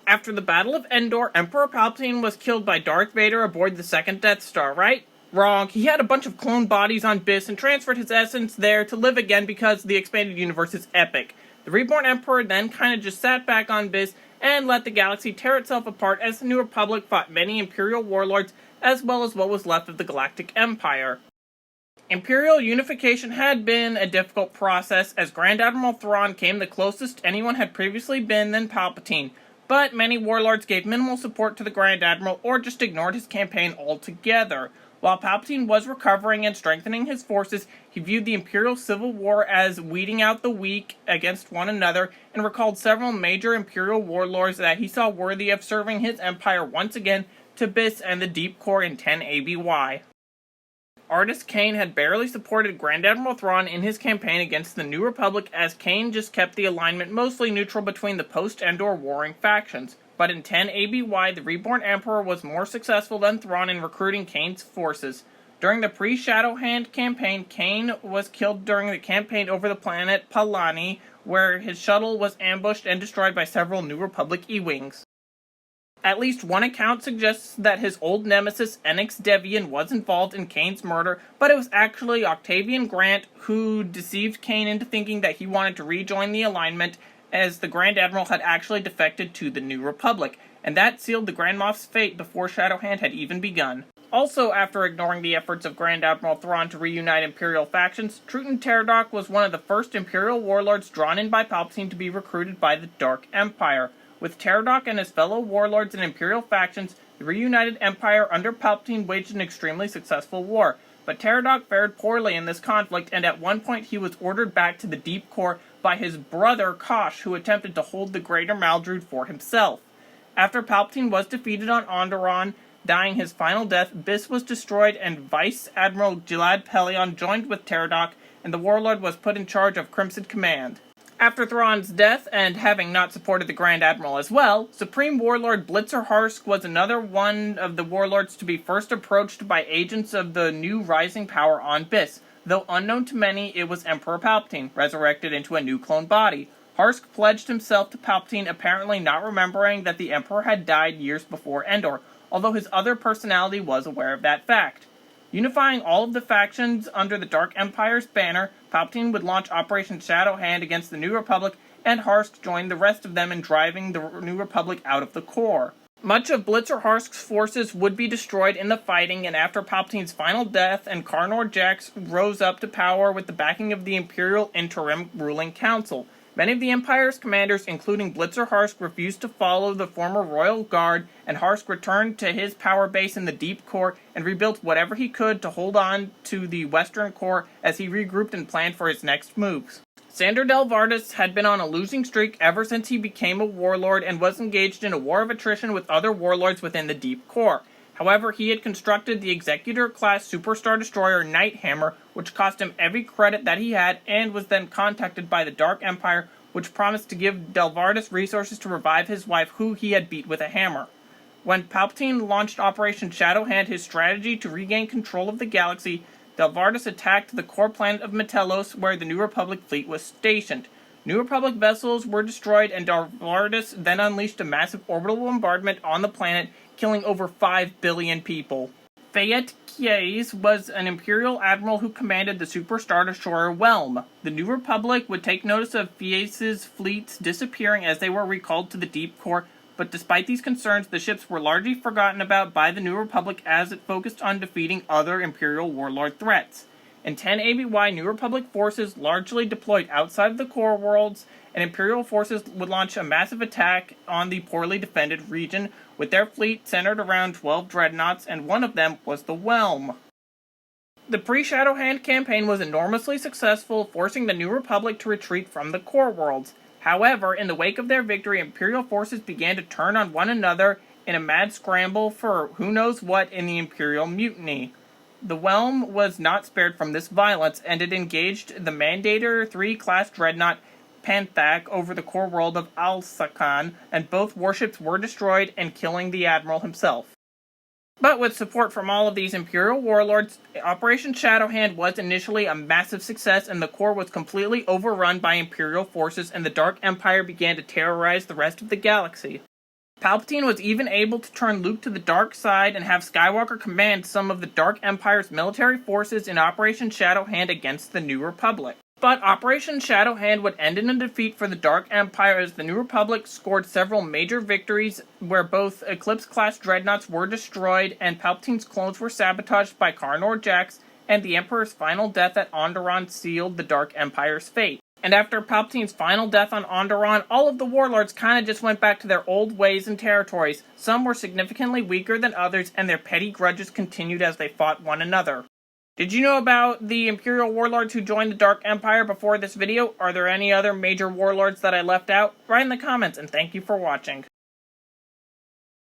After the Battle of Endor, Emperor Palpatine was killed by Darth Vader aboard the second Death Star, right? Wrong. He had a bunch of clone bodies on Biss and transferred his essence there to live again because the expanded universe is epic. The reborn Emperor then kinda just sat back on Biss and let the galaxy tear itself apart as the New Republic fought many Imperial warlords as well as what was left of the Galactic Empire. Imperial unification had been a difficult process as Grand Admiral Thrawn came the closest anyone had previously been than Palpatine, but many warlords gave minimal support to the Grand Admiral or just ignored his campaign altogether. While Palpatine was recovering and strengthening his forces, he viewed the Imperial Civil War as weeding out the weak against one another and recalled several major Imperial warlords that he saw worthy of serving his empire once again to Biss and the Deep Core in 10 ABY. Artist Kane had barely supported Grand Admiral Thrawn in his campaign against the New Republic as Kane just kept the alignment mostly neutral between the post-Endor warring factions. But in 10 ABY, the Reborn Emperor was more successful than Thrawn in recruiting Kane's forces. During the pre-Shadowhand campaign, Kane was killed during the campaign over the planet Palani, where his shuttle was ambushed and destroyed by several New Republic E-Wings. At least one account suggests that his old nemesis, Enix Devian, was involved in Kane's murder, but it was actually Octavian Grant who deceived Kane into thinking that he wanted to rejoin the alignment, as the Grand Admiral had actually defected to the New Republic, and that sealed the Grand Moff's fate before Shadowhand had even begun. Also, after ignoring the efforts of Grand Admiral Thrawn to reunite Imperial factions, Truton Teradok was one of the first Imperial warlords drawn in by Palpatine to be recruited by the Dark Empire. With Teradok and his fellow warlords and Imperial factions, the reunited Empire under Palpatine waged an extremely successful war. But Teradok fared poorly in this conflict, and at one point he was ordered back to the Deep Core by his brother Kosh, who attempted to hold the Greater Maldrude for himself. After Palpatine was defeated on Onderon, dying his final death, Biss was destroyed and Vice Admiral Gilad Pellaeon joined with Teradok, and the warlord was put in charge of Crimson Command. After Thrawn's death, and having not supported the Grand Admiral as well, Supreme Warlord Blitzer Harsk was another one of the warlords to be first approached by agents of the new rising power on Biss. Though unknown to many, it was Emperor Palpatine, resurrected into a new clone body. Harsk pledged himself to Palpatine, apparently not remembering that the Emperor had died years before Endor, although his other personality was aware of that fact. Unifying all of the factions under the Dark Empire's banner, Palpatine would launch Operation Shadowhand against the New Republic, and Harsk joined the rest of them in driving the New Republic out of the core. Much of Blitzer Harsk's forces would be destroyed in the fighting, and after Palpatine's final death, and Karnor Jax rose up to power with the backing of the Imperial Interim Ruling Council. Many of the Empire's commanders, including Blitzer Harsk, refused to follow the former Royal Guard, and Harsk returned to his power base in the Deep Core and rebuilt whatever he could to hold on to the Western Core as he regrouped and planned for his next moves. Sandor Delvardis had been on a losing streak ever since he became a warlord and was engaged in a war of attrition with other warlords within the Deep Core. However, he had constructed the Executor-class Superstar Destroyer Nighthammer, which cost him every credit that he had, and was then contacted by the Dark Empire, which promised to give Delvardis resources to revive his wife, who he had beat with a hammer. When Palpatine launched Operation Shadowhand, his strategy to regain control of the galaxy, Delvardis attacked the core planet of Metelos, where the New Republic fleet was stationed. New Republic vessels were destroyed, and Delvardis then unleashed a massive orbital bombardment on the planet, killing over 5 billion people. Fayette Kies was an Imperial admiral who commanded the Superstar Destroyer Whelm. The New Republic would take notice of Fies' fleets disappearing as they were recalled to the Deep Core, but despite these concerns, the ships were largely forgotten about by the New Republic as it focused on defeating other Imperial warlord threats. In 10 ABY, New Republic forces largely deployed outside of the core worlds, and Imperial forces would launch a massive attack on the poorly defended region, with their fleet centered around 12 dreadnoughts, and one of them was the Whelm. The pre-Shadowhand campaign was enormously successful, forcing the New Republic to retreat from the core worlds. However, in the wake of their victory, Imperial forces began to turn on one another in a mad scramble for who knows what in the Imperial mutiny. The Whelm was not spared from this violence, and it engaged the Mandator 3 class dreadnought Panthak over the core world of Al-Sakan, and both warships were destroyed and killing the admiral himself. But with support from all of these Imperial warlords, Operation Shadowhand was initially a massive success, and the core was completely overrun by Imperial forces, and the Dark Empire began to terrorize the rest of the galaxy. Palpatine was even able to turn Luke to the dark side and have Skywalker command some of the Dark Empire's military forces in Operation Shadow Hand against the New Republic. But Operation Shadow Hand would end in a defeat for the Dark Empire as the New Republic scored several major victories where both Eclipse-class dreadnoughts were destroyed and Palpatine's clones were sabotaged by Karnor Jax, and the Emperor's final death at Onderon sealed the Dark Empire's fate. And after Palpatine's final death on Onderon, all of the Warlords kinda just went back to their old ways and territories. Some were significantly weaker than others, and their petty grudges continued as they fought one another. Did you know about the Imperial Warlords who joined the Dark Empire before this video? Are there any other major Warlords that I left out? Write in the comments, and thank you for watching.